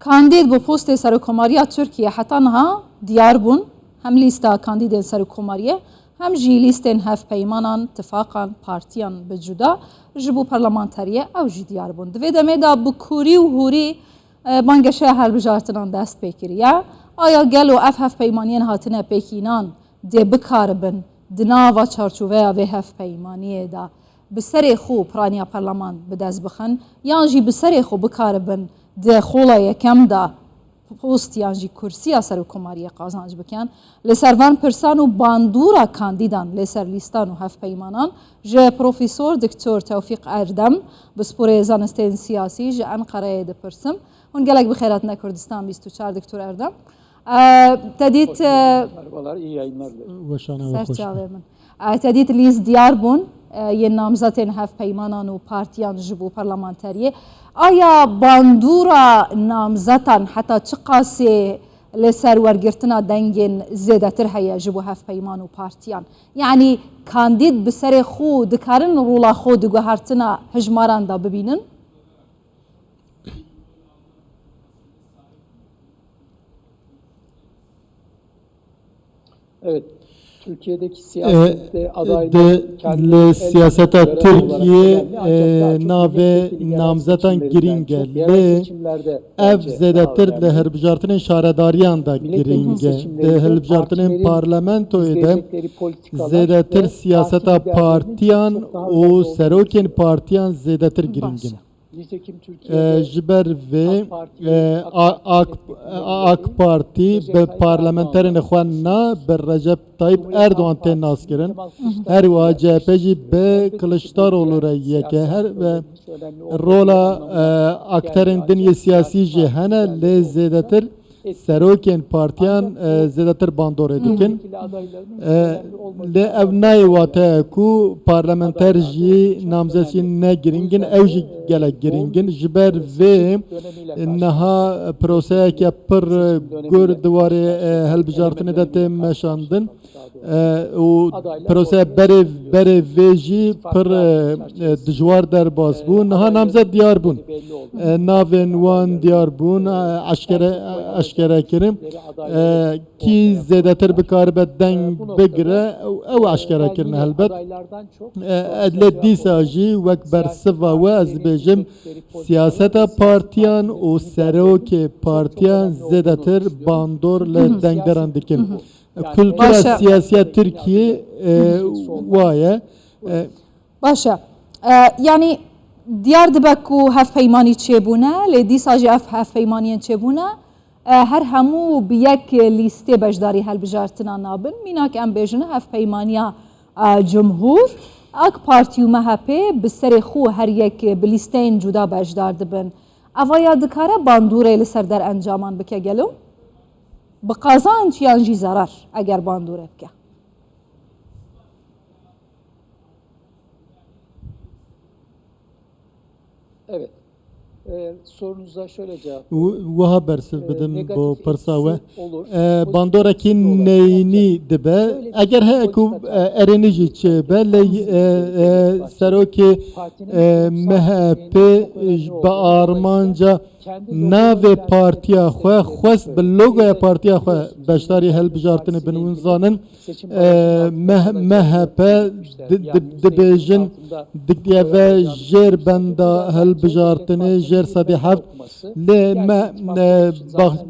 کاندید بۆ پۆستێ سەرۆکۆماریە تورکیە حتانها دیار بوون هەم لیستا کاندیدên سەرۆکۆماریە هەم ژی لیستên hevpeymanan tifaqan partiyan bi cuda ji bo parlamenteriye ew jî diyar bûn. Divê demê de bi kurî û hûrî bangeşeya helbijartinan dest pê kiriye. Aya gelo ev hevpeymaniyên hatine pêkînan dê bikaribin di nava çarçoveya vê hevpeymaniyê de bi serê xwe piraniya parlaman bi dest bixin yan jî bi serê xwe bikaribin di xola yekem de postiyan jî kursiya serokkomariyê qazanc bikin li ser van pirsan û bandûra kandîdan lê ser lîstan û hevpeymanan ji profesor Diktor Tewfîq Erdem bi sporê zanistên siyasî ji Enqereyê dipirsim. Hûn gelek bi xêratine Kurdistan 24 Diktor Erdem. Tedît merhabalar, iyi yayınlar. Serçavê min. Tedît lîst diyar bûn yên namzetên hevpeymanan û partiyan ji bo parlamenteriyê. Aya bandûra namzetan heta çi qasê li ser wergirtina dengên zêdetir heye ji bo hevpeyman û partiyan. Yani kandîd bi serê xwe dikarin rola xwe di guhertina hejmaran da bibînin? Evet, Türkiye'deki siyasette adaylar siyaseta Türkiye nave namzetan giringe le ev zedetir le helbijartinin şaredariyan da giringe de helbijartinin parlamentoyu da zedetir siyaseta partiyan o serokin partiyan zedetir giringe. Jiber ve AK Parti be parlamenterin xwanna be Recep Tayyip Erdoğan ten naskirin her wa CHP jî be Kılıçdaroğlu re yeke her ve rola akterin dinye siyasi jî hene lê zêdetir serokên partiyan zêdetir bandorê dikin lê ev nayê wate ku parlamenter jî namzetî ne giringin ew jî gelek giringin ji ber vê niha proseyeke pir gur diwarê helbijartinê de tê meşandin û proseya berê vê jî pir dijwar derbas bû niha namzet diyar bûn navên wan diyar bûn eşkere kirin kî zêdetir bikaribe deng bigire ew eşkere kirine helbet lê dîsa jî wek bersiva we ez dibêjim siyaseta partiyan û serokê partiyan zêdetir bandor li dengderan dikin. Kültüra siyasiya Türkiye waye. Başa. Yani diyar dibe ku hevpeymanî çêbûne lê dîsa jî ev hevpeymaniyên çêbûne her hemû bi yek lîstê beşdarî helbijartina nabin mînak em bêjin hevpeymaniya Cumhur AK Parti û MHP bi serê xwe her yek bi lîsteyên cuda beşdar dibin. Evaya dikare bandûrê li ser derencaman bike gelo? Bi qazanc yan jî zarar eger bandûrê bike? Evet. Sorunuza şöyle cevap Wiha bersiv bidim bo pirsa we bandorekî neyînî dibe eger heye ku erênî jî çêbe lê serokê MHP bi armanca navê partiya xwe xwest bi logoya partiya xwe beşdarî helbijartinê bin hûn zanin MHP dibêjin dikeve jêr benda helbijartinê jêr sedî heft lê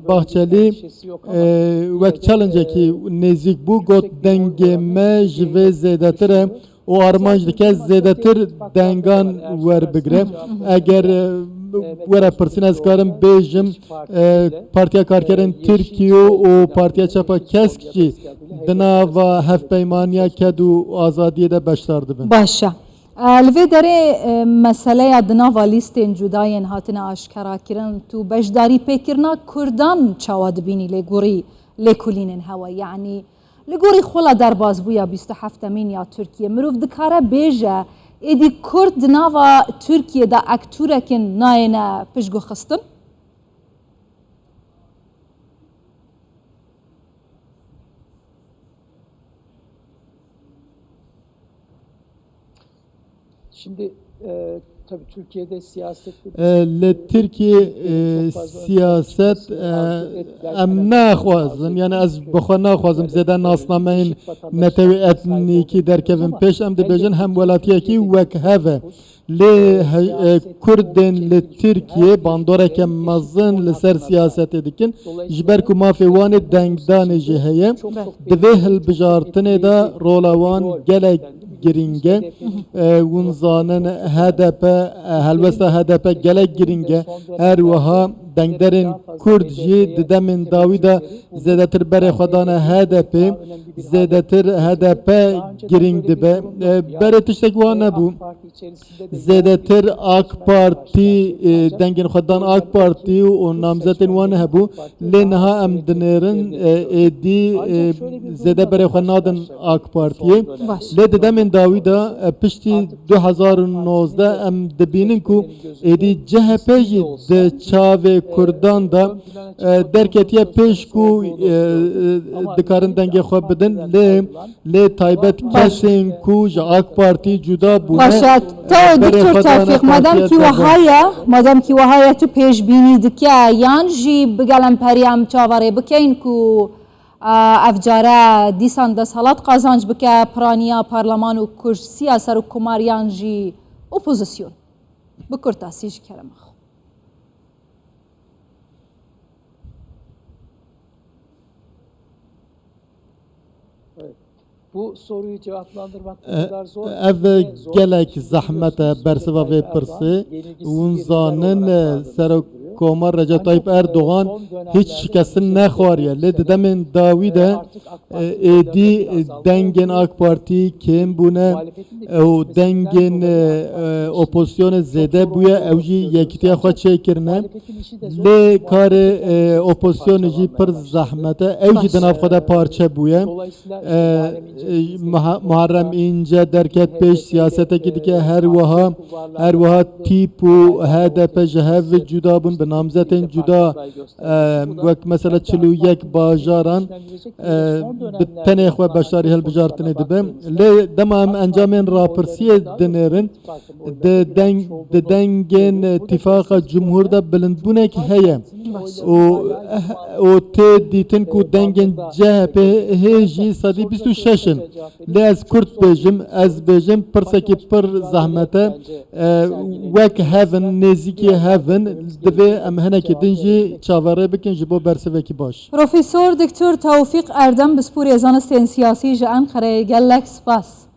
Bahçeli wek challengekî nêzik bû got dengê me ji vê zêdetir e û armanc dike zêdetir dengan werbigire eger were pirsîn ez karim bêjim Partiya Karkerên Tirkiye û Partiya Çapa Kesk jî di nava hevpeymaniya ked û azadiyê de beşdar dibin. Başa. Li vê derê meseleya di nava lîstên cudayên hatine aşkerakirin tu beşdarî pêkirina Kurdan çawa dibînî lê gorî lêkulînên hewa yani li gorî xwela derbasbûya 27 ya Tirkiye mirov dikare bêje êdî Kurd di nava Tirkiyê de ektûrekên nayêne piştgûxistin? Şimdi tabii Türkiye'de siyaset لترکیه سیاست ام نخوازم یعنی از بخوا نخوازم زیده ناسنامه این نتوی اتنیکی در کفن پیش ام دی بجن هم ولاتی کی وک هفه لی کردن لی ترکیه باندوره که مزن لسر سیاست دیکن جبر کو مافی وان دنگدان جهیه دوی هل بجارتنه دا رولوان گلک گرینگه ونزانن HDP هلوستا HDP گلک گرینگه هر وها دنگدرین کرد جی ددمن داویدا زیادتر بر خدانه HDP زیادتر HDP گرینگ دبه بر تشتک وانه بو زیادتر AK Parti دنگین خدان AK Parti و نامزدین وانه هبو لنها ام دنرن ایدی زیاده بر خدان AK Parti لی ددمن داویدا پشتی 2019 ام دبینن کو ایدی CHP جی د چاوه کردان دا درکتیه پیش کو دکارن دنگی خواب بدن لی تایبت کسین کو جا AK Parti جدا بونه باشه تو دکتر توفیق مادام کی وهایا تو پیش بینی دکه یان جی بگلم پریام چاوره بکین کو افجاره دیسان ده سالات قازانج بکه پرانیا پارلمان و کرسی اثر و کماریان جی اپوزیسیون بکر تاسیج کرم خو bu soruyu cevaplandırmak o kadar zor. ev gelek zahmete berseva ve pırsı unzanın ser Komar Recep Tayyip Erdoğan hiç şikesin ne xwariye li demin Davide edi dengin AK Parti kim bune o dengin opozisyonu zede buya evji yekitiye xwe çekirne li kare opozisyonu jî pir zahmete evji denavxwe de parçe buye Muharrem İnce derket peş siyasete dike her vaha tip û HDP ji hev cuda bun bi namzetin cuda wek mesela çilûyek bajaran bi tenê xwe beşdarî hilbijartinê dibe lê dema em encamên rapirsiyê dinêrin di dengên Tîfaqa Cumhur de bilindbûnek heye û tê dîtin ku dengên CHP hê jî sedî 26 lê ez Kurd bêjim ez bêjim pirsekî pir zehmete wek hevin nêzîkî hevin divê em hinekî din jî çaverê bikin ji bo bersivekî baş. Profesör Dr. Tevfik Erdem bi sporê zanistên siyasî ji Enqereyê gelek spas.